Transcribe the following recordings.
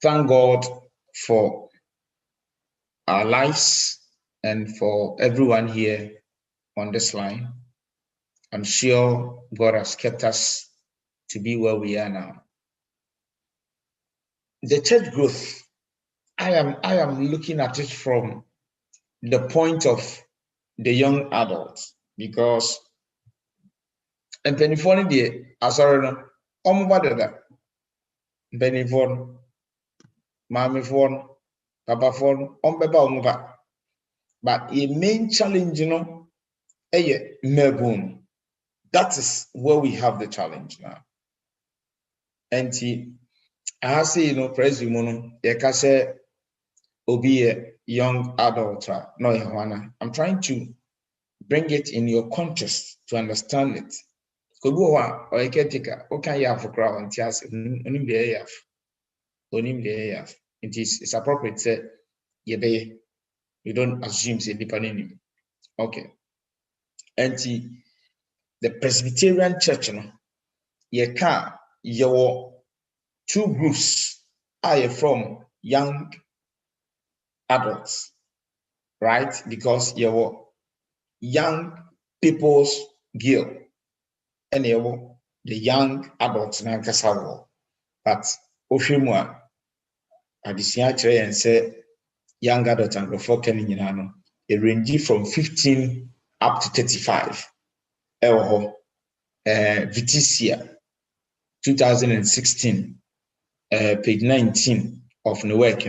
thank God for our lives and for everyone here on this line. I'm sure God has kept us to be where we are now. The church growth, I am looking at it from the point of the young adults, because and penifone de asore no omo dada penifone mami phone papa phone ombeba omo ba, but a main challenge mebun. That is where we have the challenge now. And I say, presume, say, be a young adult, no, Johanna. I'm trying to bring it in your context to understand it. Or I can take a, okay, you have for crowd and tears, it's appropriate, say, you don't assume, say, depending. Okay. And the Presbyterian Church, you can, your two groups are from young adults, right? Because you're young people's guild and you're the young adults. But Oshimwa, Adisiatre and say young adults and before coming in, it ranges from 15 up to 35. Viticia 2016, page 19 of the work,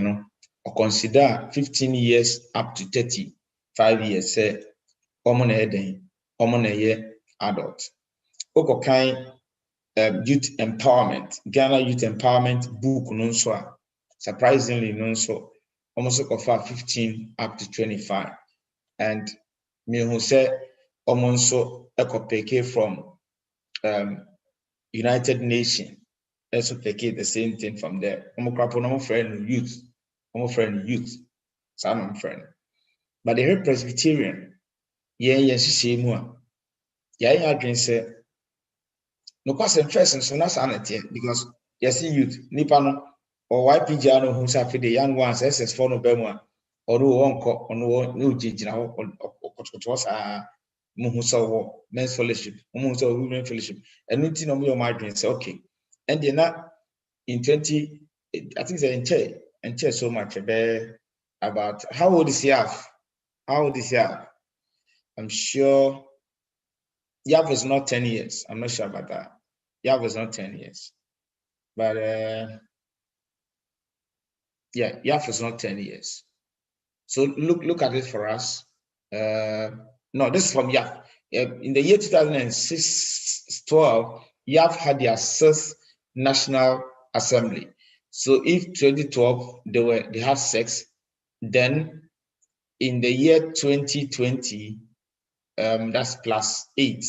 or consider 15 years up to 35 years, say, common adult. Oko kind youth empowerment, Ghana Youth Empowerment book, surprisingly, almost 15 up to 25. And me who say, almost eco from United Nations. Also take the same thing from there. I'm friend youth. I'm friend youth. Some friend. But the Presbyterian, yes, I can say no question first and so that's sanity because yes, youth, Nipano or YPG who say the young ones, SS4 no Bema, or no Gina or men's fellowship, women's fellowship, and nothing on your margin say okay. And they're not in 20, I think they enter so much about how old is Yaf? How old is Yaf? I'm sure Yaf is not 10 years. I'm not sure about that. Yaf is not 10 years. But yeah, Yaf is not 10 years. So look at it for us. No, this is from Yaf. In the year 2006-12, Yaf had their 6th National Assembly. So if 2012 they have 6, then in the year 2020, that's plus 8.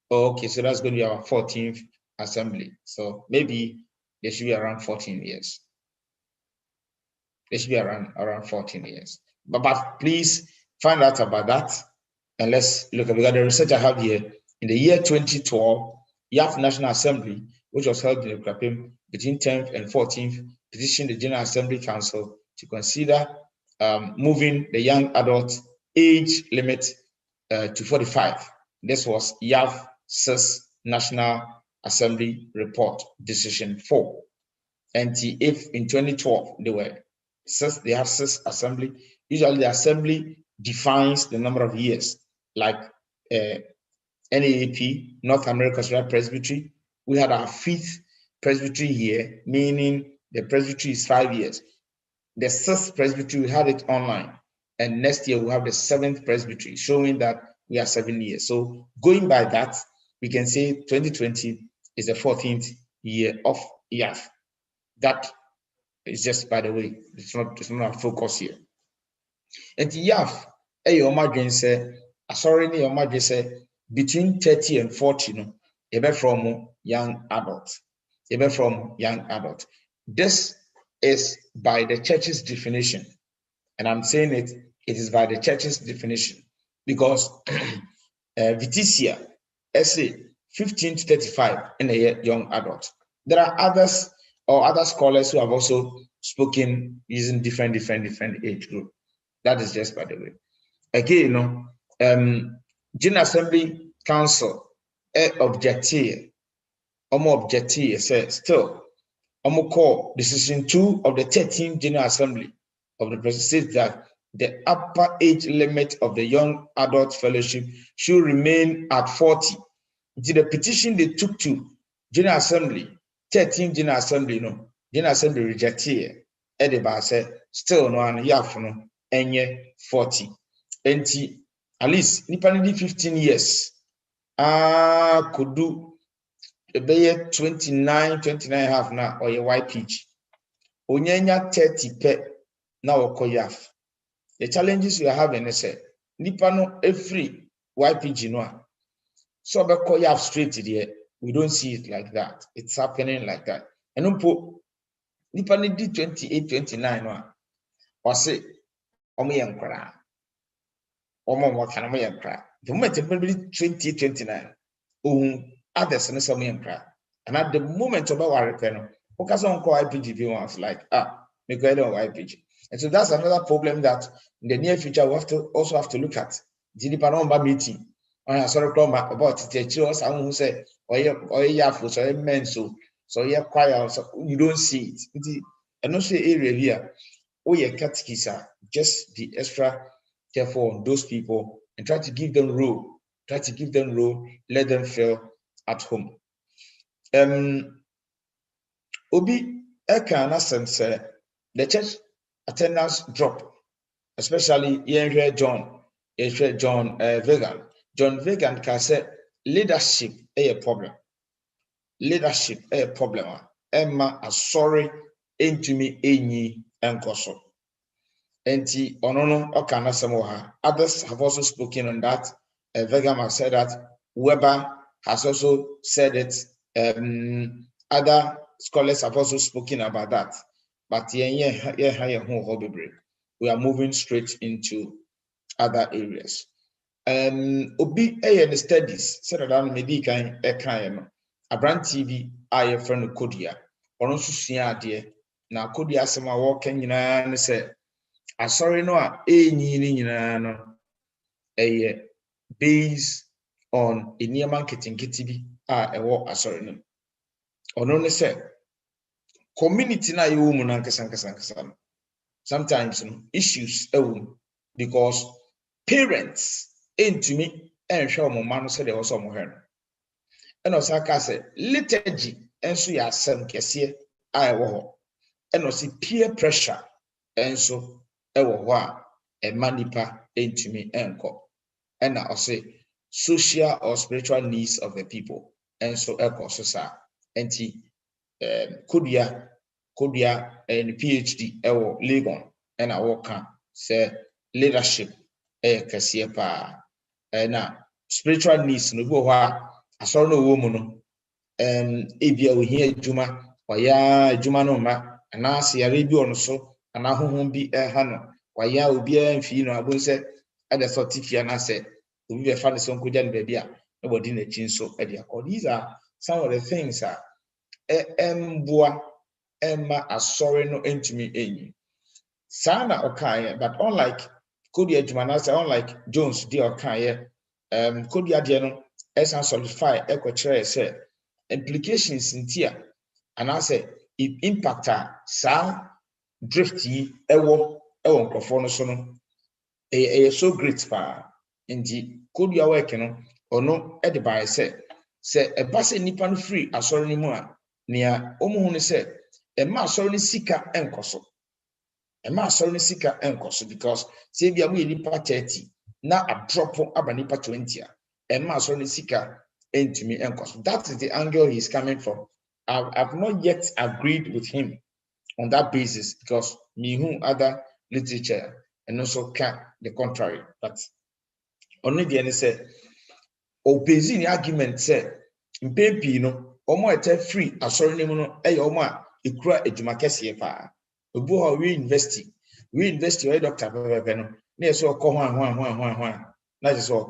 Oh, okay, so that's going to be our 14th assembly. So maybe they should be around 14 years. They should be around 14 years. But please find out about that and let's look at the research I have here. In the year 2012, Yaf National Assembly, which was held in the Krapim between 10th and 14th, petitioned the General Assembly Council to consider moving the young adult age limit to 45. This was Yaf 6th National Assembly Report Decision 4. And if in 2012 they have 6th assembly, usually the assembly defines the number of years, like NAAP, North American Australian Presbytery. We had our 5th presbytery here, meaning the presbytery is 5 years. The 6th presbytery, we had it online. And next year, we'll have the 7th presbytery, showing that we are 7 years. So going by that, we can say 2020 is the 14th year of YAF. That is just, by the way, it's not our focus here. And YAF, between 30 and 40, from young adults. This is by the church's definition. And I'm saying it is by the church's definition. Because Viticia, say 15 to 35 in a young adult. There are others or other scholars who have also spoken using different age group. That is just by the way. Again, General Assembly Council objective, say still, call decision 2 of the 13th General Assembly of the President says that the upper age limit of the young adult fellowship should remain at 40. The petition they took to General Assembly, 13th General Assembly, General Assembly rejected it. Said still no one here for 40. And at least nipa 15 years could do a 29 half now or a YPG. Onyenya 30 pe na okoyaf. The challenges we are having is nipa no every YPG no. So be koyaf straight there. We don't see it like that. It's happening like that. And nipa ni di 28 29 no. Was it omo yankra. Omo wakana mo yankra. The moment it be 20 29 others in some yankra. And at the moment of our repeno, focus on YPG ones like make go on YPG. And so that's another problem that in the near future we also have to look at. The Panamba meeting. I saw about the children who say, or yafu, so men so yeah, choir, so you don't see it. And also area here, catechisa, just be extra careful on those people and try to give them role. Let them feel at home. Obi Ekana sense the church attendance drop, especially John Vegan. John Vegan can say leadership a problem. Leadership a problem. Emma sorry into me enyi enkoso. Enti onono okana samoha. Others have also spoken on that. Vegan has said that. Weber has also said it. Other scholars have also spoken about that. But we are moving straight into other areas. Obi the studies said that medical Abran TV I friend Kodia or no susia dear. Now Kodia sama walking and say, I sorry no based on a near marketing kitty a war sorry no. Or no say community na you woman sometimes issues because parents into me and show my man said there was some her. And Osaka said liturgy and so ya some kese I wo and also peer pressure and so a manipa into me enko. And I say social or spiritual needs of the people and so echo so anti Kodia and PhD Legon and I work say leadership kasiepa na spiritual needs no go ha asoro no wo mu no ebia we here adwuma waya adwuma no ma ana se yare bi ono so ana hohom bi ha no waya obi amfi no abon se ada certificate na se obi be fa ne so nkoja ne ba bia e body na chin so e dia call. These are some of the things Emma asori no entumi enyi sana okaye. But unlike Kodia Jumanasa, unlike Jones de okaye, Kodia de no esan solidify ekwokyere say implications in tia and I say it impact sa drifty ewo nkrofo no so no so great pa indeed Kodia work no ono e de by say eba se nipa no free asori ni mu a nia omuhu ne say ema asori ni sika enkoso because say bia mu nipa 30 na a drop aba nipa 20 ema asori ni sika entumi enkoso. That is the angle he's coming from. I've not yet agreed with him on that basis because me who other literature and also can the contrary. But only the end say opposing the argument say mpempi no omo ete free asori ni mu no omo a ekura edwuma kese pa obu ho we invest we doctor bebe no na so okọ ho na je so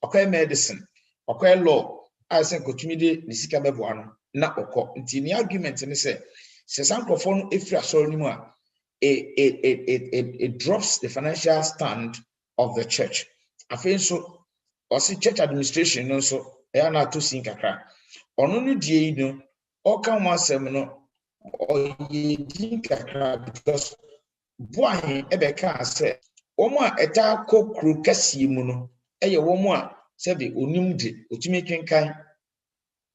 okọ medicine okọ law I say kotumi de ni sika bebo ano na okọ nti ni argument ni say sankrofo no efri asori ni mu a it drops the financial stand of the church. I feel so. Also, church administration also. I na to sing kakra. Ono no die no. All can one sem no. Or ye drink kakra because boy ebeka say. Omo a eta ko kru kase mu no. Eye womo a sebe onim de otumi twenkan.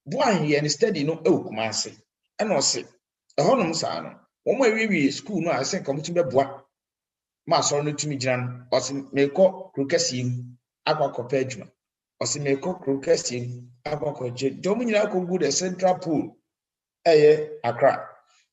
Boy ye and study no e Kumase. And no say. Ehonum sa no. Omo ewi school no I say come to be boa. Ma so no tumi gina o se meko krokasim akwakopa adwuma o se meko krokasim akwakoje dom nyina akogu the central pool eye Accra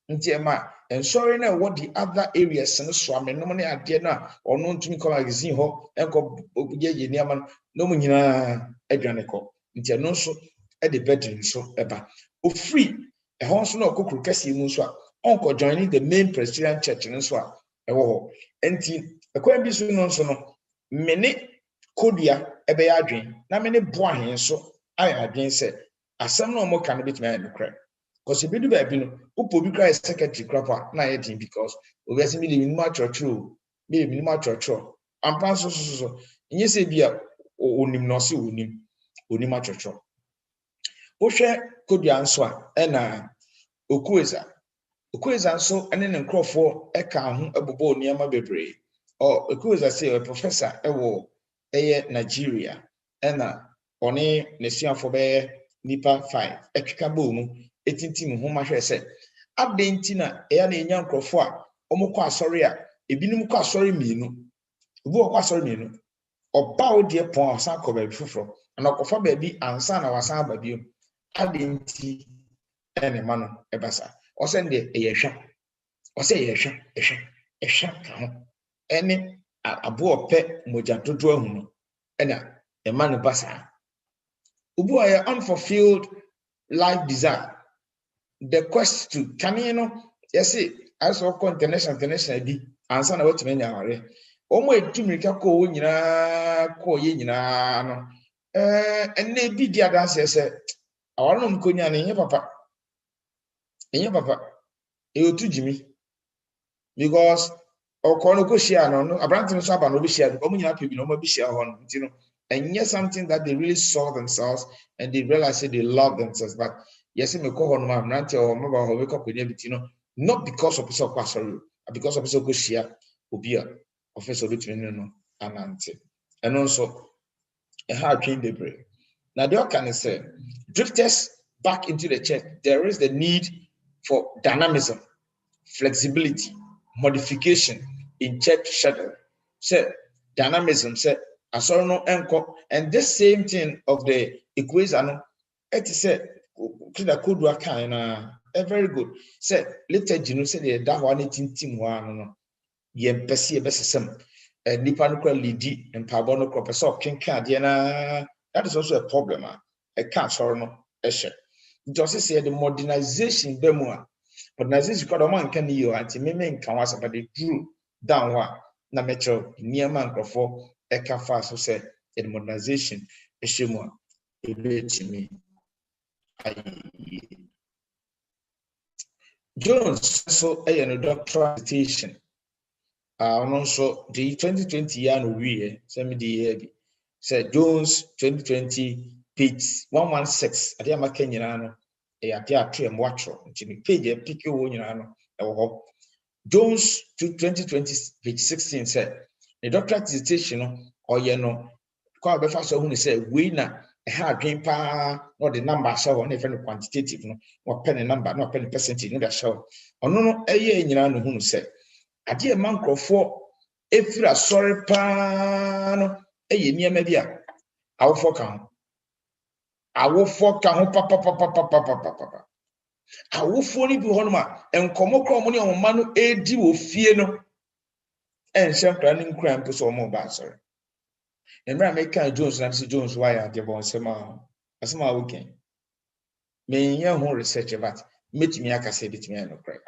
nti e ma ensorry na what the other areas no so amenom ne ade na ono ntumi come magazine ho enko obuye niam no mu nyina adwane ko nti no so e de bedroom so eba o free e ho so na okokro kasim so a onko joining the main Presbyterian church no so a ewo enti ekwan bi so no mene kodia ebe ya adwen na mene boahen so aya adwen se asem no mo kan bit me nokra because e bidu ba bi no upo bi kra secretary krapa na ye din because obesi mi le minimum church ampa so nyi se bia onim no se onim church wo hwe kodia nso a na okueza nso ene ne nkrofo eka ho ebobo niam bebre okueza say a professor ewo Nigeria ena one nesuafo be nipa 5 ekeka bo mu etintim ho mahwe se adenti na eya na enya nkrofo a omukọ asori a ebinum kọ asori mienu obu okọ asori mienu oba odie pon asan ko ba bifufro na okofa ba bi ansa na wasan ba bi adenti ene mano ebasa o se nde eyehwa o se ehwa ka ho ene abo ope moja dodo ahu no ena emanu basa ubu aye unfulfilled life desire the quest to kanino yes as o international bi ansa na wetime nya ware omo etumrika ko wo nyina ko ye nyina no enne bi dia dance se awaro no konya ne enye papa otu jimi because okono ko share no abrantin so aba no bi share ko munyina pe bi no ma bi share ho no ntino enye something that they really saw themselves and they realized they love themselves but yes me ko ho no ma abrantin o ma ba ho we ko konya biti no not because of person kwa sorry because of person ko share obi a officer bit me no anante and also a hard train debris now they can say drifters back into the church there is the need for dynamism, flexibility, modification in church schedule. So dynamism, say no enko, and this same thing of the equation, it is said could work very good. Say later you know say that one team one no ye pesi besesem nipa no lead and pabo no crop so kenka de na that is also a problem a can't sorry no just say the modernization demo modernization because man can you anti me can was but they drew down one na metro near man crofo e ka fa so say the modernization eshemu e be me Jones so a doctoral dissertation also the 2020 year no we send me the year said Jones 2020 page 116 ade amaka nyina no e ade atrem watcho nti page pick wo nyina no e wo Jones 2020 page 16 said the doctoral dissertation no oye no kwa be fa so hu ni say we na e ha adwen pa no the number show na e quantitative no or pen number no pen percentage no da show ono no eye nyina no hu no say ade e mankrofo efira sorry pa no eye niam bi a awofo kan papa awofo ni bi ho no ma enkomo kro mo ne o ma no edi wo fie no enhye nkra ni nkra mpo so mo ba sorry emra make Jones na say Jones why ade bon sema asema weekend me nya ho research but metimi aka say bitimi no kra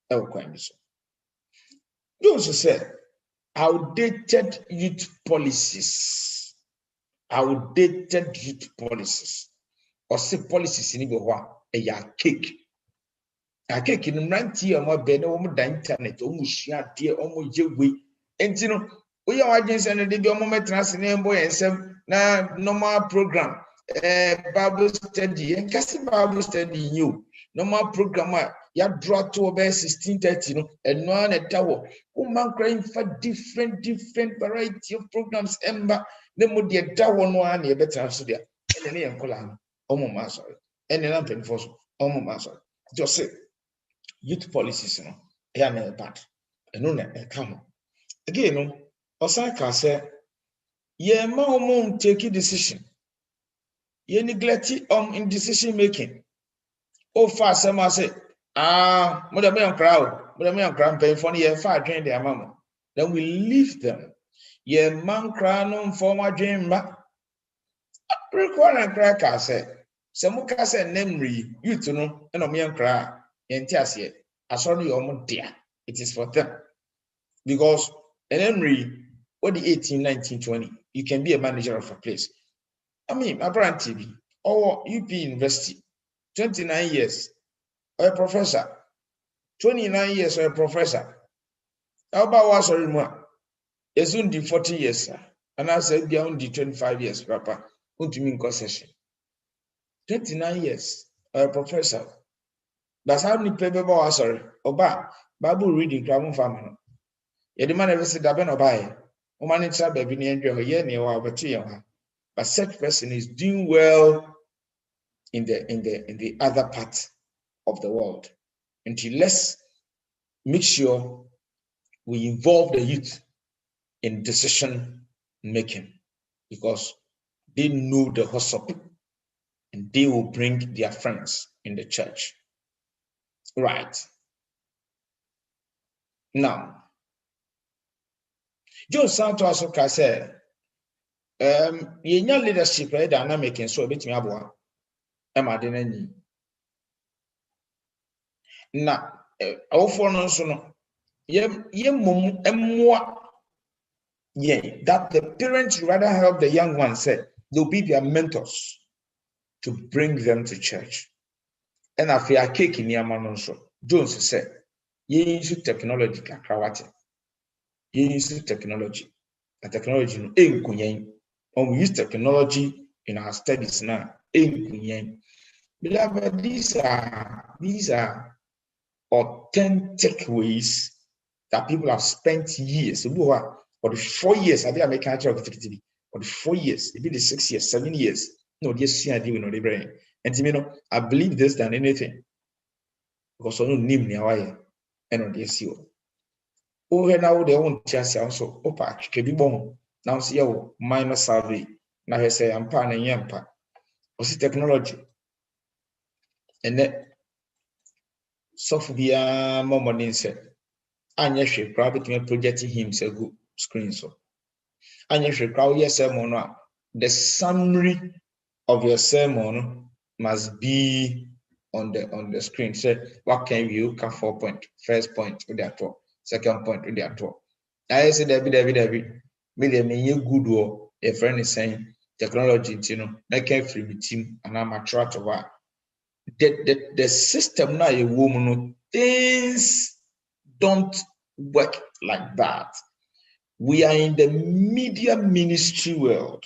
e wo kwan bi so Jones said outdated youth policies or say policies ni be ho a ya cake akeke no mranti a mo be na wo da internet o mu hia de o mo yewe enti no wo ya wagen se no de bi o mo metra se na mbo yensem na normal program Bible study and kasi Bible study you normal program ya draw to about 16:30 no and no na dawo woman crying for different variety of programs emba na mo de dawo no an e betra so dia ene ne yankola no omo ma sorry ene na pen for so omo ma sorry just say youth policies no ya na bad eno na e come again no osan ka say ye ma omo take decision ye neglect in decision making. Oh, fast, some say, mother me on crowd, mother me on crowd, pay for ye far drain their mama. Then we leave them. Ye man crown on former dream back. Require and crack, I said. Some cast and memory, you to know, and on me on cry, and tears yet. I saw you almost dear. It is for them. Because an Emery, what the 18, 19, 20, you can be a manager of a place. I mean, my brand TV or UP University, 29 years, or a professor, 29 years, or a professor. How about what's or more? It's only 40 years, sir. And I said, beyond the 25 years, Papa, what do you mean concession? 29 years, or a professor. That's how many paper was sorry. Oba, Bible reading, Cramon Family. Yeah, the man ever said, I've been obey. Woman in Sabbath, be near your year, near our 2 but such person is doing well in the other part of the world. Until let's make sure we involve the youth in decision making, because they know the hustle and they will bring their friends in the church. Right. Now, John Santos said, yenya leadership dynamic and so bit me aboa ma de nani na awofo no so no ye mum emmoa ye that the parents rather help the young ones, say they'll be their mentors to bring them to church. And after a cake in Yamanon so Jones said, ye use technology kakrawati. Ye use technology. A technology no enkunyen. When we use technology in our studies now, enkunyen. Beloved, these are authentic ways that people have spent years. For the 4 years, I think I make a for the 4 years, maybe the 6 years, 7 years. No, just see I do in the brain. And you know, I believe this than anything. Because I don't name me away and on this you. Oh, now they won't just also opaque, can be bon. Now see your minor survey. Now I say I'm pan and yampa. What's the technology? And that software more money said. Anya she probably projecting him say good screen so. Anya she crowd your sermon. The summary of your sermon must be on the screen. Say what can you come 4 point? First point with that talk, second point with that talk. I say David. Million you good or a friend is saying technology, you know, I can't free with team and I'm a trot of what. The system now a woman things don't work like that. We are in the media ministry world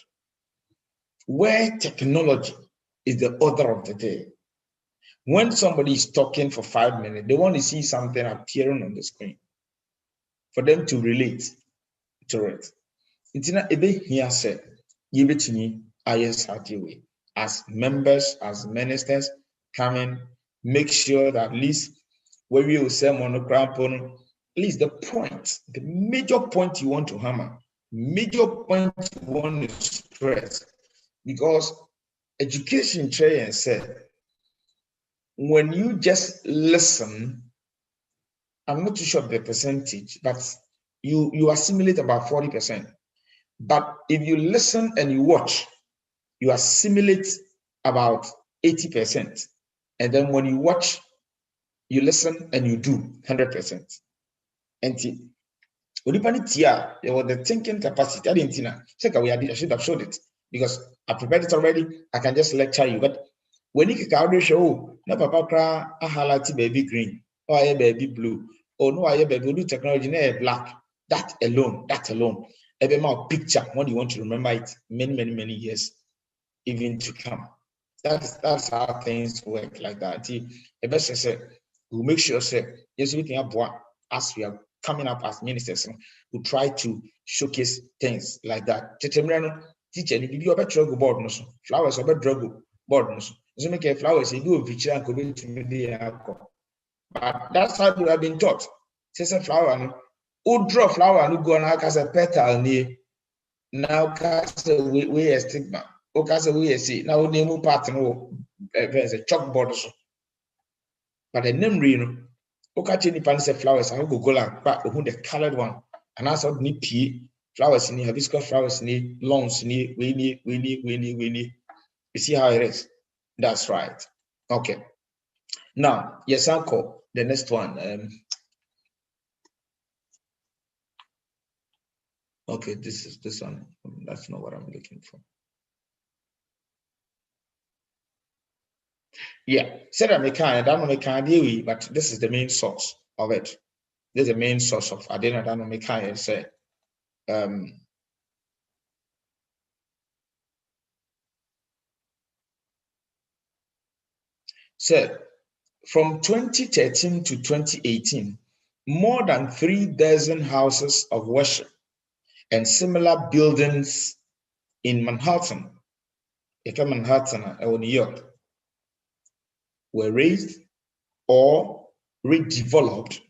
where technology is the order of the day. When somebody is talking for 5 minutes, they want to see something appearing on the screen for them to relate to it. It's not a bit here said, give it to me, as members, as ministers, come in, make sure that at least when we will say monocramp, at least the point, the major point you want to hammer, major point you want to stress, because education training said, when you just listen, I'm not too sure of the percentage, but you assimilate about 40%. But if you listen and you watch, you assimilate about 80%. And then when you watch, you listen and you do 100%. And the thinking capacity, I didn't know. I should have showed it because I prepared it already. I can just lecture you. But when you can show na papa kra a highlight baby green or a baby blue or no a baby blue technology na black. That alone, every more picture when you want to remember it many years even to come. That's how things work like that. The best say we'll make sure say yes, we can have as we are coming up as ministers, we try to showcase things like that. Teacher, if you have a board, no flowers or drug board, no so make a flowers, you do a picture and go to media. But that's how we have been taught. Say flower, who draw flower and go on as a petal near now cast away a stigma. O cast away a seat. Now name part no there's a chalkboard. But the name reno. O catch any pan say flowers and go like but who the colored one. And I saw ni pea flowers in hibiscus flowers ni lawns ni winnie. You see how it is? That's right. Okay. Now, yes, uncle. The next one. Okay, this one. That's not what I'm looking for. Yeah, said I don't make but this is the main source of it. This is the main source of Adena Danomeka say. So from 2013 to 2018, more than 3 dozen houses of worship and similar buildings in Manhattan, or New York, were raised or redeveloped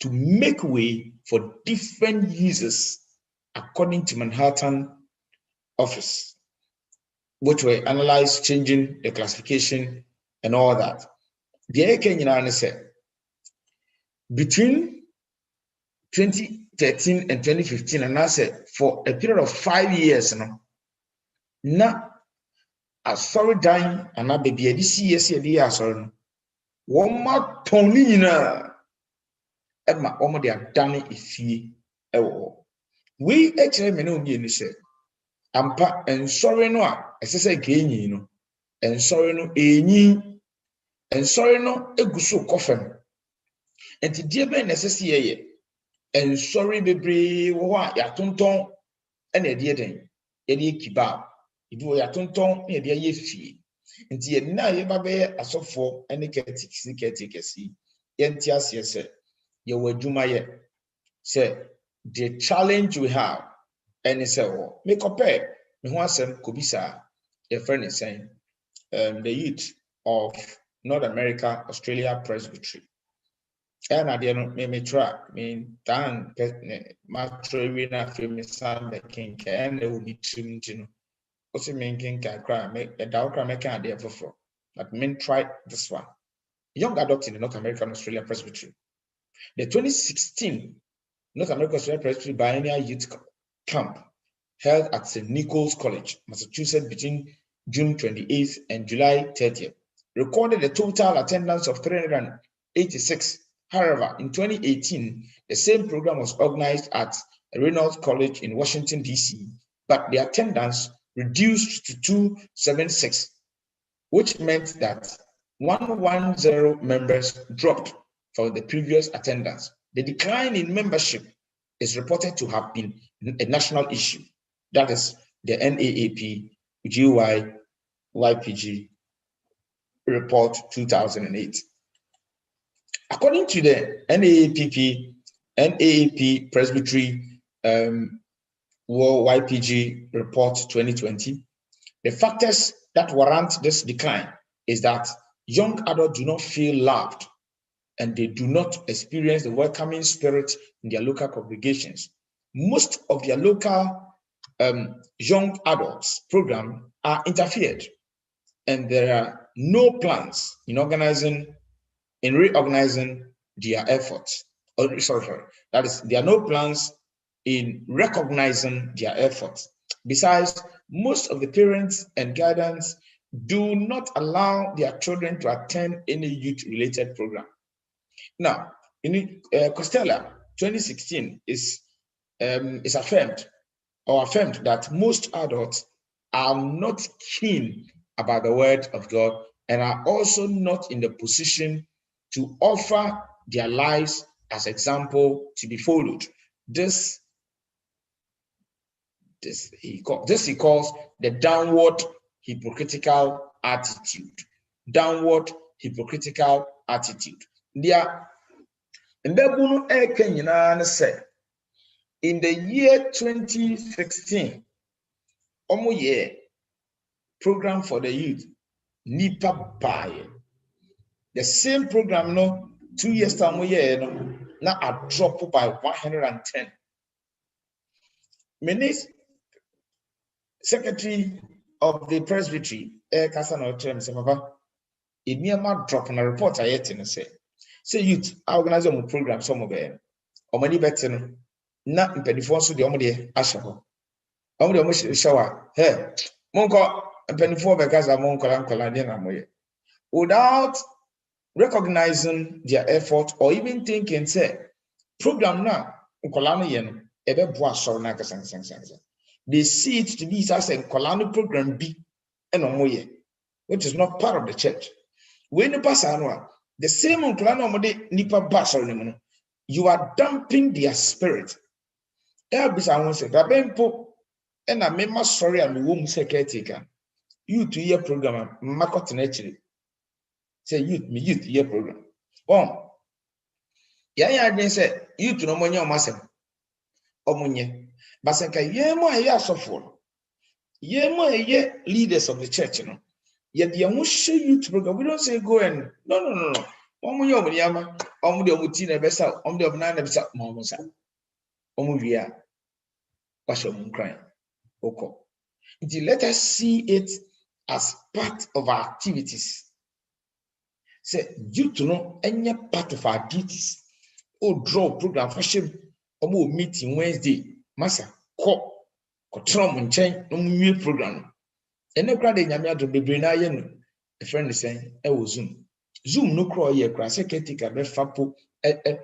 to make way for different users according to Manhattan office, which were analyzed, changing the classification and all that. The Kenya said between 2013 and 2015, and I said for a period of 5 years now, a sorry dying and I baby this year, sorry. One more Tony Emma Omo they are done if ye we actually may not be in the said. Ampa and sorry no as I say gain and sorry no and sorry no eguso coffin and to dear ben necessary and sorry bebre wa ya tonton and a dear den ye kiba idu ya tonton e de ye fie nti ye na ye ba be asofo ene ketikesi ye ntiase se ye wadwuma ye say the challenge we have and say oh me compare me ho asem kobisa your friend is saying the youth of North America Australia Presbytery and I didn't me try mean dan my train na famous the king and they will be tuned you know also making cry make a doubt make an idea for but men try this one young adult in the North American Australia Presbytery the 2016 North American Australia Presbytery Biennial Youth Camp held at St. Nicholas College, Massachusetts between June 28th and July 30th, recorded a total attendance of 386. However, in 2018, the same program was organized at Reynolds College in Washington, D.C., but the attendance reduced to 276, which meant that 110 members dropped from the previous attendance. The decline in membership is reported to have been a national issue. That is the NAAP YPG report 2008. According to the NAAP Presbytery YPG report 2020, the factors that warrant this decline is that young adults do not feel loved and they do not experience the welcoming spirit in their local congregations. Most of their local young adults program are interfered, and there are no plans in reorganizing their efforts. That is, there are no plans in recognizing their efforts. Besides, most of the parents and guardians do not allow their children to attend any youth-related program. Now, in Costello 2016 is affirmed that most adults are not keen about the word of God and are also not in the position to offer their lives as example to be followed. This he calls the downward hypocritical attitude. Downward hypocritical attitude. There, in the year 2016, program for the youth, Nipa Baye. The same program, 2 years time, now I drop by 110. Minutes. Secretary of the Presbytery, Kasano Chem, say, Papa, in near my drop on a report I yet in say youth, I organize a program some of them. Or many better not in Pennyphone, so the Omode Ashaho. Omode Omosh shower, hey, Monko and Pennyphone because I'm Monko and Coladian. Without recognizing their effort or even thinking, say, program now, Uncolano Yen, Ebe Bois Sornaka Sang. They see it to be as a colonial program B and Omoye, which is not part of the church. When the Passanwa, the same Uncolano Nipa Basel, you are dumping their spirit. Elbis, I won't say, Rabempo, and I made my sorry and the womb secretary. You 2 year program, Makot naturally. Say youth year program. Oh, yeah, I say, you to know when you're massive. Omunye. Basenka yemo aya sofo. Yemo aya leaders of the church, Yet the youth program. We don't say go and no. Omunye omuyama, omude omutina besa, omude obnana besa momusa. Omuvia. Basho munkran. Oko. Let us see it as part of our activities. Say youth any part of our duties. Draw program for shame. Meeting Wednesday. Masa ko trom nchen no mwie program ene kra de nyame ado bebre na ye no a friend is saying e wo zoom no kro ye kra secretary ka be fapo e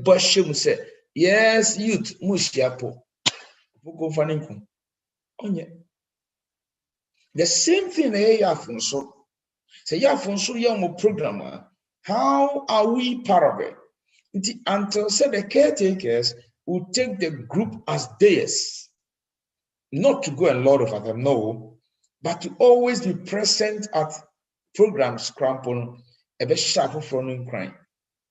boshem say yes youth mushiapo go faninko onye the same thing e ya funso say ya funso ya mo program how are we part of it until say the caretakers will take the group as theirs, not to go and lord over them, no, but to always be present at programs, crampon, a bit sharp for no crime.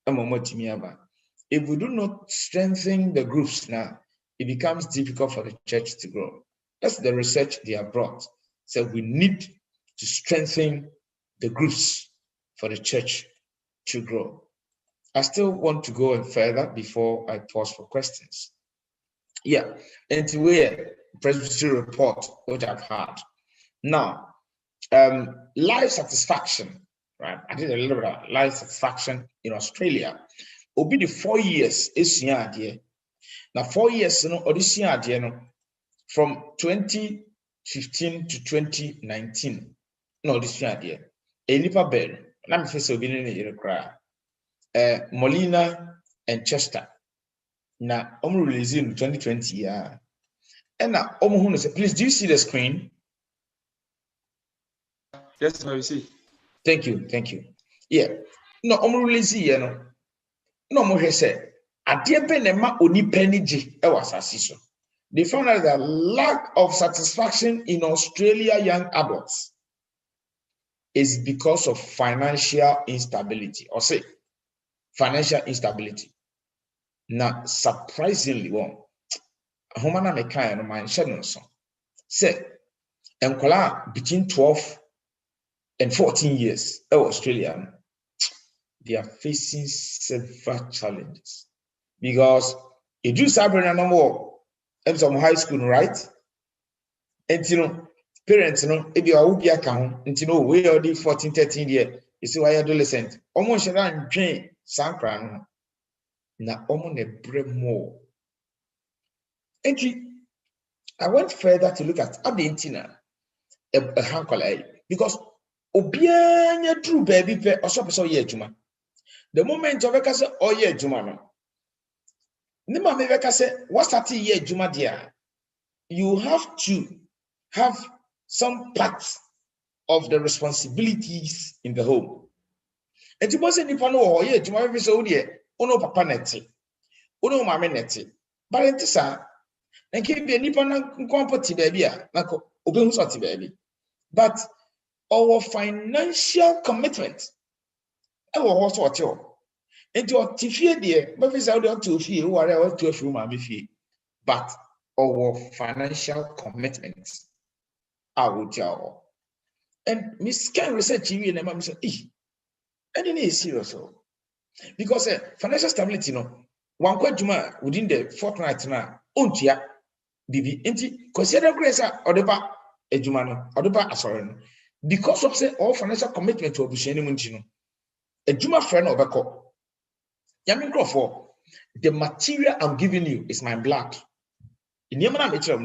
If we do not strengthen the groups now, it becomes difficult for the church to grow. That's the research they have brought. So we need to strengthen the groups for the church to grow. I still want to go further before I pause for questions. Yeah, and to where Presbytery report which I've had. Now, life satisfaction, right? I did a little bit of life satisfaction in Australia. It'll be the 4 years is year. Now 4 years, this year, from 2015 to 2019. No, this year. Elipa Bell. Let me face Molina and Chester. Now, I'm releasing in 2020. Yeah. And now, please, do you see the screen? Yes, I see. Thank you. Yeah. No, I'm releasing, No more say. They found out that lack of satisfaction in Australia young adults is because of financial instability, or say financial instability. Now, surprisingly, Homana Mekaya no man Shadonson say, between 12 and 14 years, Australia, they are facing several challenges because if you sabrina no more some high school, right? And parents, if you are Ubia count, we already 14, 13 years, you see why adolescent almost around drain Sankran. Now, more. I went further to look at Argentina, a hankola, because Obianya true baby or so ye juma. The moment of a say, oh yeah, juma. Nima me say, what's that ye juma dear? You have to have some parts of the responsibilities in the home. And you must say, Nipano, yeah, to my episode, ono papa neti, ono mame neti. But it is and keep the Nipana compati baby, nako, obensati baby. But our financial commitment, our horse what you. And your tifie dear, but is out to fee, who are out to a few mammy fee. But our financial commitments, I would tell. And Miss Ken research you and Mamma said, and it is serious. Because financial stability, one quite within the fortnight now, untia, Bibi, inti, consider grace or the back, a Jumano, or the back, sorry. Because of say all financial commitment to Obusheni Munchino, a Juma friend of a cop. Yamin Crawford, the material I'm giving you is my blood. In Yamana Mitchell,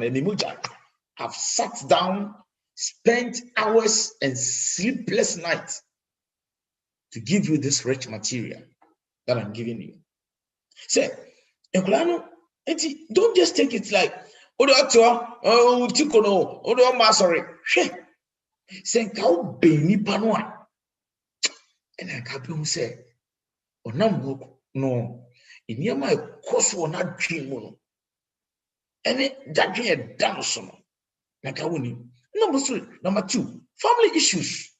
I've sat down, spent hours and sleepless nights to give you this rich material that I'm giving you. Say, don't just take it like, oh, Tikono, oh, Masori. Say, how be Panoa. And I can't say, oh, no, in Yama, course, will not dream. And that dream down some. Like I wouldn't. Number two, family issues.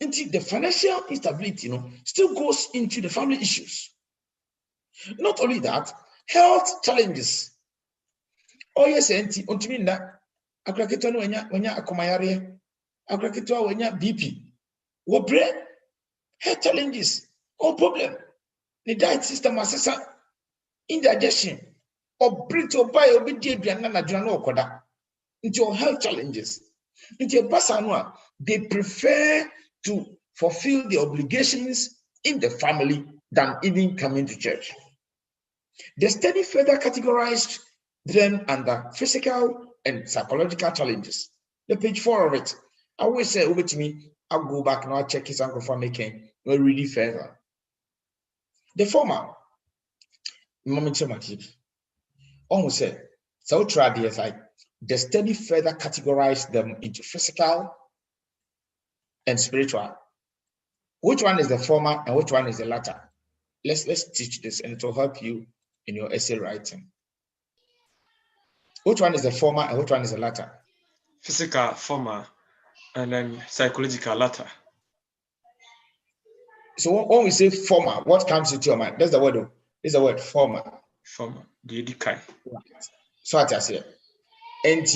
Into the financial instability, still goes into the family issues. Not only that, health challenges. Oh yes, auntie, untiminda. Akrakito no wenya akomayare. Akrakito wenya BP. What bread? Health challenges. Oh problem. The diet system assessor indigestion. Or bread to buy or be dead na jano koda. Into your health challenges. Into your basanwa, they prefer to fulfill the obligations in the family than even coming to church. The study further categorized them under physical and psychological challenges. The page 4 of it, I always say over to me, I'll go back and I'll check his uncle for making we'll read it further. The former, almost said, so try this like the study further categorized them into physical and spiritual. Which one is the former and which one is the latter? Let's teach this and it will help you in your essay writing. Which one is the former and which one is the latter? Physical, former, and then psychological, latter. So when we say former, what comes into your mind? That's the word. This is the word former. Former, the edukai. So I say, and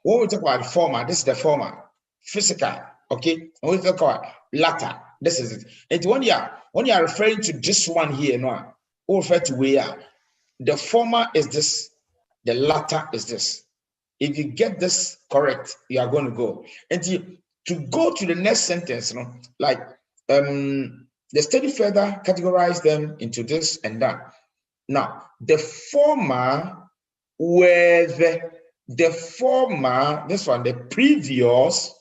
when we talk about former, this is the former, physical, okay. When we talk about latter, this is it. And when you are referring to this one here, no, we refer to where the former is this, the latter is this. If you get this correct, you are going to go. And to go to the next sentence, like the study further categorized them into this and that. Now, the former were the former, this one, the previous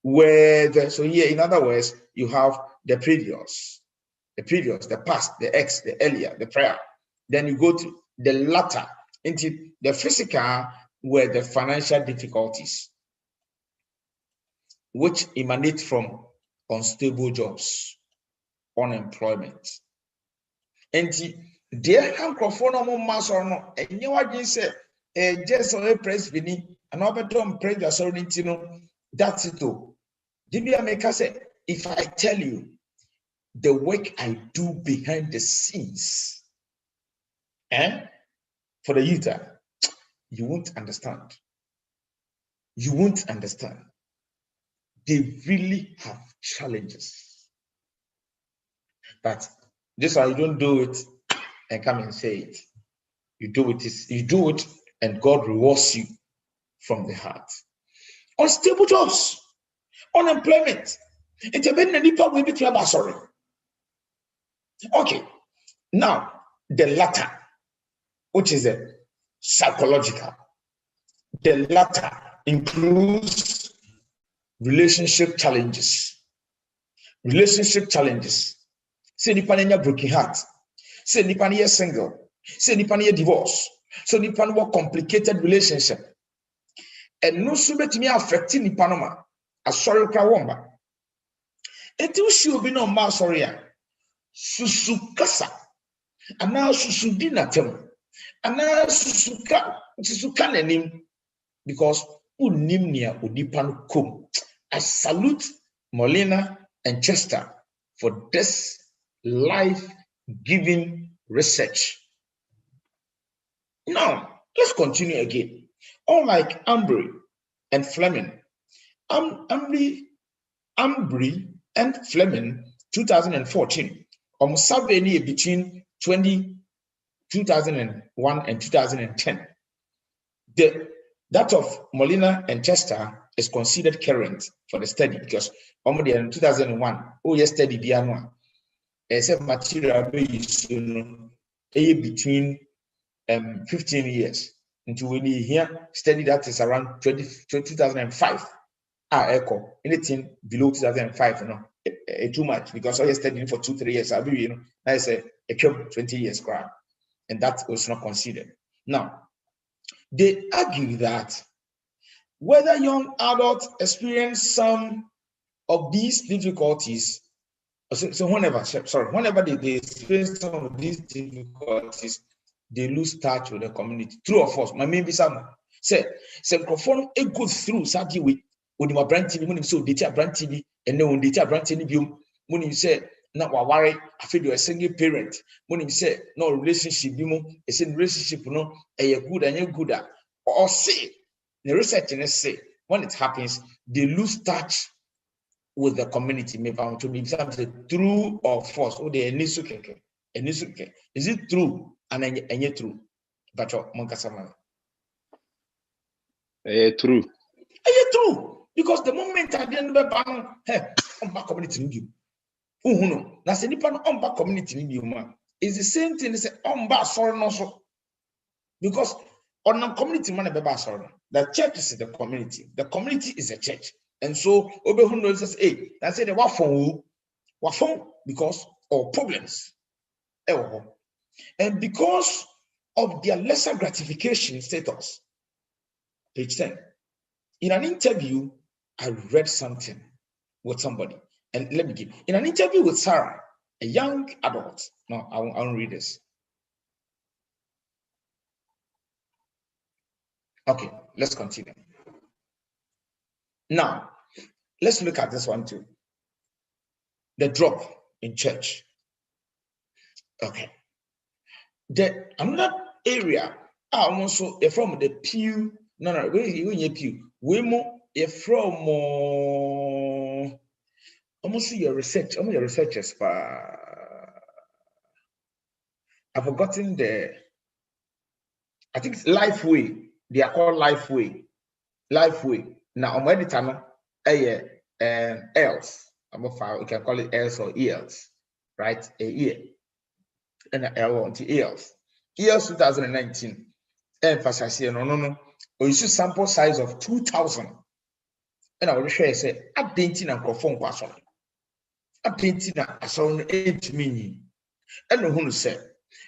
were the, so here, in other words, you have the previous, the past, the ex, the earlier, the prior. Then you go to the latter, into the physical were the financial difficulties, which emanate from unstable jobs, unemployment. And dear Hankrofon mass or no, and you are just a press vini, and overton pray the sorrentino. That's it. Dibia Maker say, if I tell you the work I do behind the scenes, for the youth, you won't understand. You won't understand. They really have challenges. But just why you don't do it and come and say it. You do it, and God rewards you from the heart. Unstable jobs, unemployment. It's a bit nipa we be sorry. Okay, now the latter, which is a psychological. The latter includes relationship challenges. Say nipa na broken heart. Say nipa na single. Say nipa na divorce. So nipa na complicated relationship. and no so betimi affecting nipa no ma asori kra womba enti wo shi obi no ma asori a susu kasa ana susu di natem ana susu ka nanim because unim nia onipa no kom. I salute Molina and Chester for this life-giving research. Now, let's continue again. Unlike Ambry and Fleming, Ambry and Fleming, 2014, survey between 2001 and 2010. That of Molina and Chester is considered current for the study because in 2001, study biano except material based between 15 years until when you hear study that is around 2005 echo anything below 2005 too much because all you studying for 2-3 years I'll be I say a 20 years crowd and that was not considered. Now they argue that whether young adults experience some of these difficulties, whenever they experience some of these difficulties, they lose touch with the community. True or false? My main some say microphone a good through Saki with my brand TV, when so data brand TV, and then when data brand TV, when you say not worry, I feel you're a single parent. When you say no relationship, it's in relationship, a good and you're good at or say the research and say when it happens, they lose touch with the community. Maybe to be something true or false. Oh, they is it true? And yet true. But Monkasama. True. True. Because the moment I didn't back community in you. No, that's any pan on back community in you, man. It's the same thing as on back sorry also. Because on a community man sorry. The church is the community. The community is a church. And so Obehuno says, hey, that's it, what phone because of problems. And because of their lesser gratification status. Page 10. In an interview, I read something with somebody. And let me give. In an interview with Sarah, a young adult. No, I won't read this. Okay, let's continue. Now, let's look at this one too. The drop in church. Okay. Another area also from the pew. No, we pew. We more from almost your research. Your researchers. I've forgotten I think it's Lifeway. They are called Lifeway. Lifeway. Now I'm editor. Else. You can call it else or ELs, right? A year. And an L on to ELs. ELs 2019. Emphasize no. Or you see sample size of 2,000. And I will share say, updating and conform question. Updating and so 8 million. And no one said,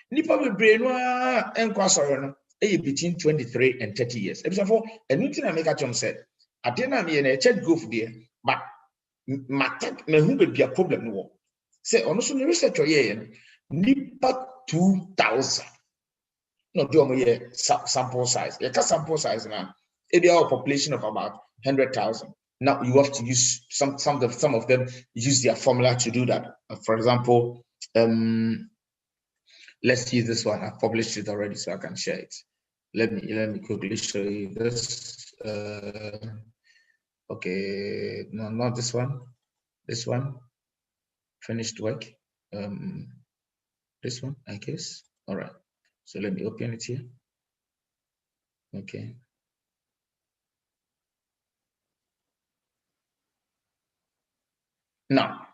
Nipa be brain and question between 23 and 30 years. Example, and nothing I make a John said, I didn't mean a chat go for there, but matak me who be a problem no. Say also the research nipa 2,000. No do sample size. You can sample size now. If you have a population of about 100,000. Now you have to use some of them use their formula to do that. For example, let's use this one. I've published it already, so I can share it. Let me quickly show you this. Okay, no, not this one. This one. Finished work. This one, I guess. All right. So let me open it here. Okay. Now,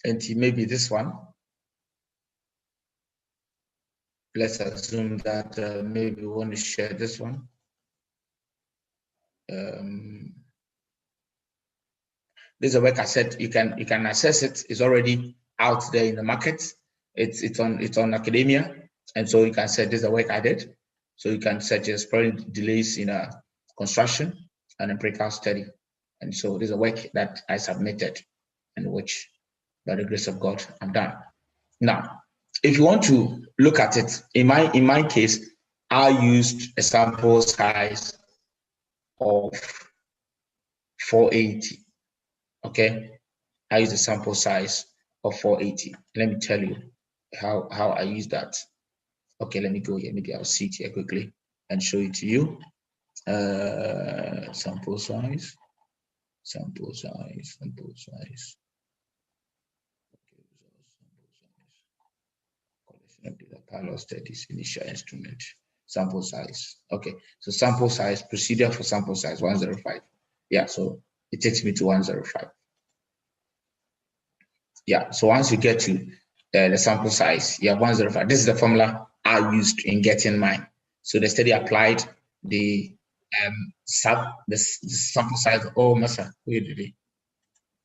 and maybe this one. Let's assume that maybe we want to share this one. This is a work I said you can access it. It's already out there in the market. It's on academia, and so you can say this is a work I did. So you can search exploring delays in construction and empirical study. And so there's a work that I submitted and which, by the grace of God, I'm done. Now, if you want to look at it, in my case, I used a sample size of 480. Okay, I used a sample size of 480. Let me tell you how I use that. Okay, let me go here. Maybe I'll see it here quickly and show it to you. Sample size. Collection of data, pilot studies, initial instrument, sample size. Okay, so sample size, procedure for sample size 105. Yeah, so it takes me to 105. Yeah, so once you get to the sample size, you have 105. This is the formula I used in getting mine. So the study applied the sample size. Oh, Masa, where did it?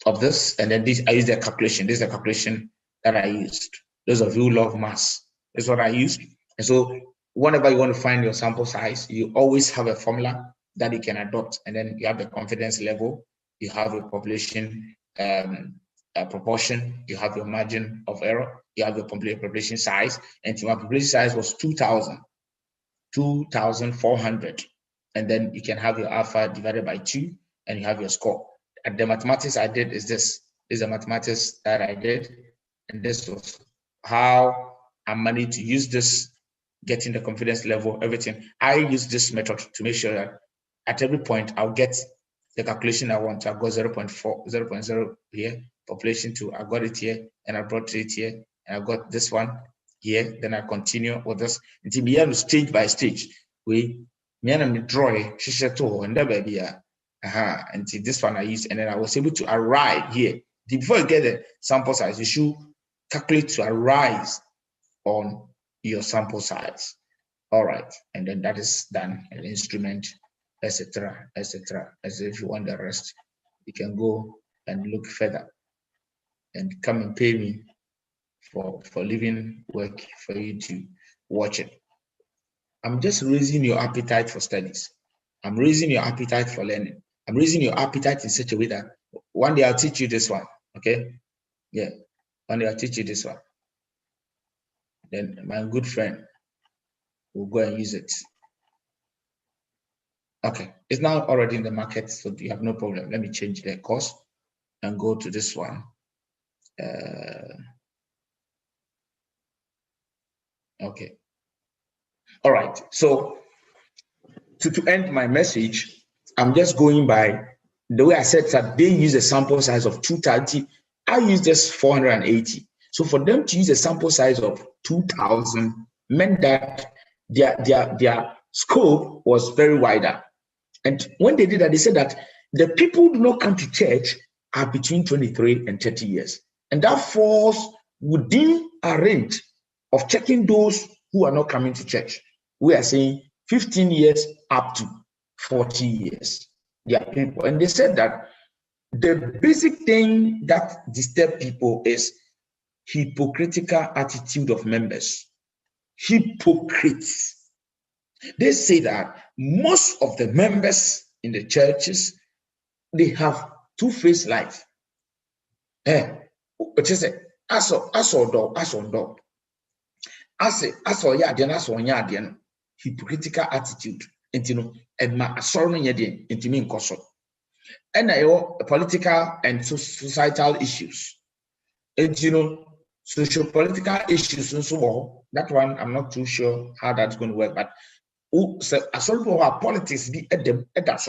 Of this, and then this I used the calculation. This is the calculation that I used. Those of you who love maths, this is what I used. And so whenever you want to find your sample size, you always have a formula that you can adopt, and then you have the confidence level, you have a population proportion, you have your margin of error, you have your population size, and my population size was 2,400, and then you can have your alpha divided by 2, and you have your score. And the mathematics I did is this. This is the mathematics that I did, and this was how I managed to use this, getting the confidence level, everything. I use this method to make sure that at every point I'll get the calculation I want. I've got 0.4, 0.0 here, population 2, I got it here, and I brought it here, and I've got this one here, then I continue with this until we have stage by stage. We draw and baby. Until this one I used, and then I was able to arrive here. Before you get the sample size, you should calculate to arise on your sample size. All right, and then that is done, an instrument, etc., etc. As if you want the rest, you can go and look further and come and pay me for leaving work for you to watch it. I'm just raising your appetite for studies. I'm raising your appetite for learning. I'm raising your appetite in such a way that one day I'll teach you this one. Okay? Yeah. One day I'll teach you this one. Then my good friend will go and use it. Okay. It's now already in the market, so you have no problem. Let me change the course and go to this one. Okay. All right. So to end my message, I'm just going by the way I said that they use a sample size of 230. I use just 480. So for them to use a sample size of 2,000 meant that their scope was very wider. And when they did that, they said that the people who do not come to church are between 23 and 30 years. And that falls within a range of checking those who are not coming to church. We are saying 15 years up to 40 years. There are people, and they said that the basic thing that disturbs people is hypocritical attitude of members. Hypocrites. They say that most of the members in the churches, they have two-faced life. But you say, hypocritical attitude. And political and societal issues. And social political issues and so on. That one, I'm not too sure how that's going to work, but politics be at that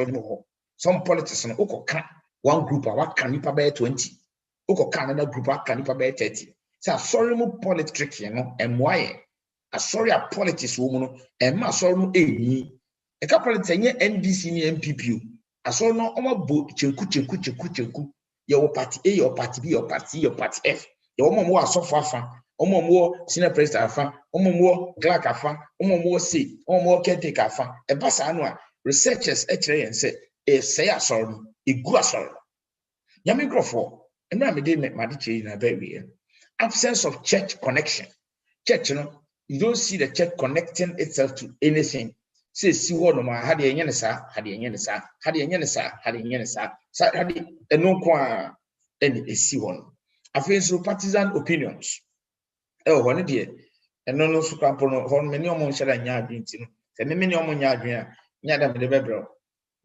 some politics one group what can you pay 20 another group what can you pay 30. So sorry mo politics, and why sorry a politics woman and ma sorry no a politics NDC ni MPP sorry no bo cheku your party A, your party B, your party F, your mom afa senior president afa clerk afa C caretaker afa basa no researchers and say say asori egu asori yami grofo and na me dey na very absence of church connection. Church you don't see the church connecting itself to anything. Say, see what no man had a yenisa, had a yenisa, had a yenisa, had a yenisa, had a no qua and a see one. I feel so partisan opinions. Oh, one idea. And no sucapono, horn many almost shall I yard into. The many almost yard, yada the bebro.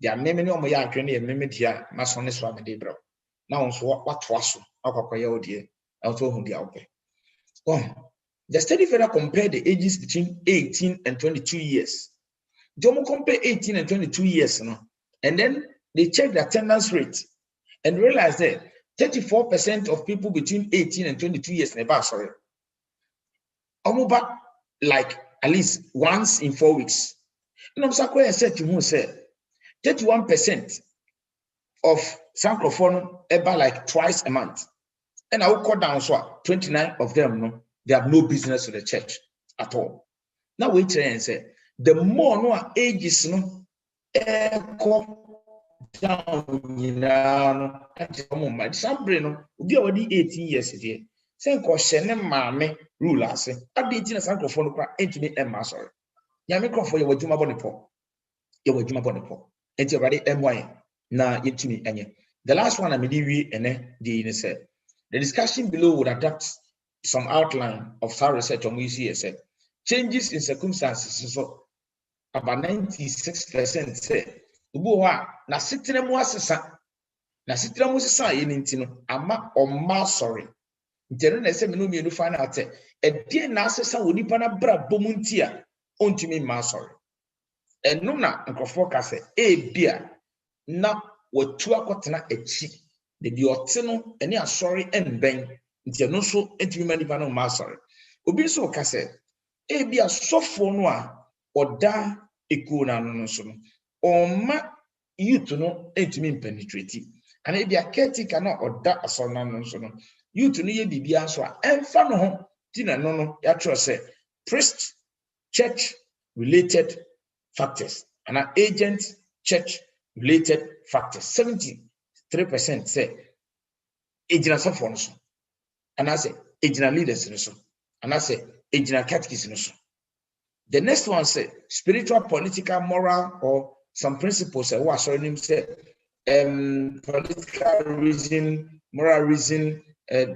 There are many almost yard, and mimic here, Masonis from the debro. Now, what was our dear? I'll tell him the okay. Oh, the study further compared the ages between 18 and 22 years. Jomo compare 18 and 22 years, no? And then they check the attendance rate and realize that 34% of people between 18 and 22 years never sorry. Almost like at least once in 4 weeks. And I'm said to who said 31% of Sankophone ever like twice a month. And I will cut down so 29 of them, no, they have no business with the church at all. Now wait and say the more no ages no echo down, you know, somebody no be already 18 years here. Say question mame rulers. At the 18 Sankophone cry into me and sorry. Yamiko for your Juma Bonipo. Your Juma Bonipo. And you're ready MY na into me any. The last one I made we and the said. The discussion below would adapt some outline of our research on UCSF. Changes in circumstances, so about 96% say, na sitting in ama or sorry. General say, you find out a dear Nasa would depend a bra bomuntia on to me, ma sorry. And no, na and forecast a beer now what 2 quarter a cheap. The diotino any a sorry and bang into no so into many panel master. Obi so case e be a soft no or da ekuna no so or ma you to know into me penetrating and e be a caretaker no or da a son no so no you to know ye bibia so and fan no tina no ya trust say priest church related factors and an agent church related factors 73% say ejina sofons and I say ejina leaders so and I say ejina catechists so. The next one say spiritual, political, moral or some principles say what sorry say political reason, moral reason,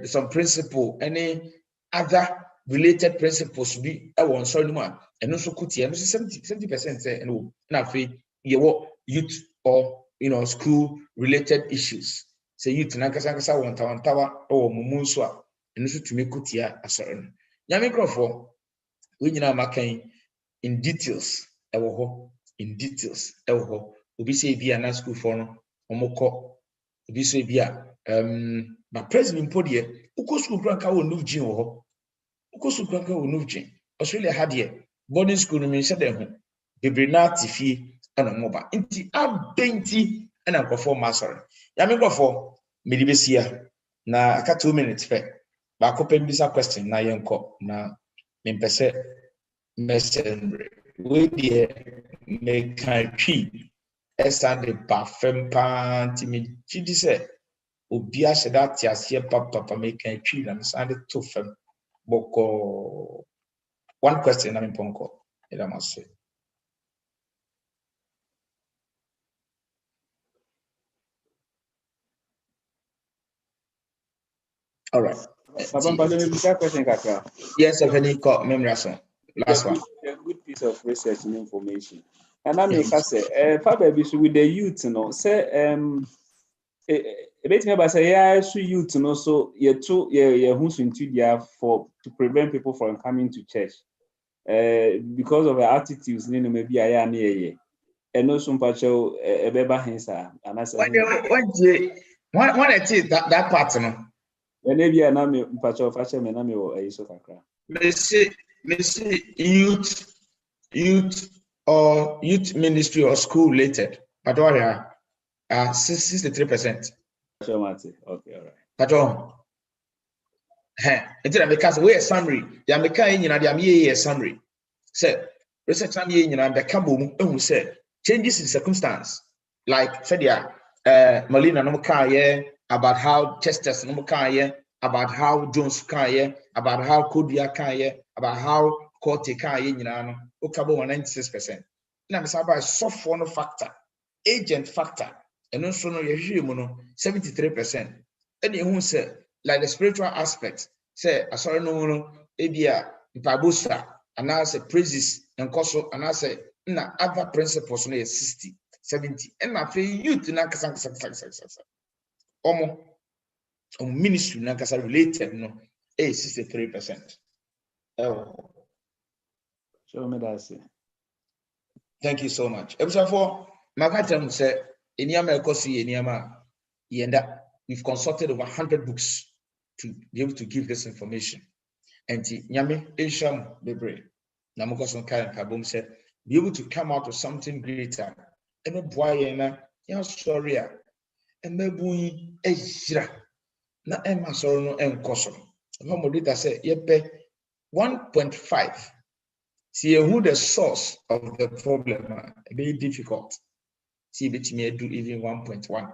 some principle, any other related principles be one sorry one and also kuti and 70% say no na fe youth or school related issues. Say youth na kasa wantawa or mumunso a eno so tumi kutia asore no nyame krofo we nyina makan in details ewo ho obi say bia na school for no omokọ obi say bia na president podie uko school kranka wo no gin wo ho uko school kranka wo no gin Australia had here boarding school no me say dem ho bebre na tifie ana moba nti abenti ana krofo masore nyame krofo medibesia na aka 2 minutes fe ba ko pembisa question na yenko na mempese mesendre we die me kan twi esa de ba fem pa nti me chidi se obi a seda ti ase papa me kan twi na me sande to fem boko one question na me ponko ela mase. All right. Yes, I've got memory. Last one. A good piece of research and information. And I make us say, Faber with the youth, say, a bit about say, yeah, so youth, so you're who's into there for to prevent people from coming to church, because of the attitudes, maybe I am here, and no some pacho a beba hensa, and I said, when I see that part, and maybe I'm pacho fashion, and I'm your Isokakra. Messi youth or youth ministry or school related, but what are 63%. Okay, all right. But because we a summary, the American a summary. Say research the Campbell who said changes in circumstance, like said Molina no about how Chester's no about how Jones about how Kodia about how Corte ka ye nyina no okabo 96%. Na me say by soft no factor, agent factor, and also no ye hwe mu no 73%. And you say like the spiritual aspect, say asori no ebia mpabosa and I say praises and koso and I say na other principles no 60, 70. And na fe youth na kasa ministry na kasa related no 63%. Oh. Show me that. Thank you so much. For Makatam said, Iniama Kosi, Iniama, Yenda, we've consulted over 100 books to be able to give this information. And Nyame Isham Bebre, Namokoson Karen Kabum said, be able to come out with something greater. And a boy, sorry, and maybe a jira, na Emma Sorono and Kosom. Homodita said, Yepe 1.5. See who the source of the problem are very difficult. See, bet me do even 1.1.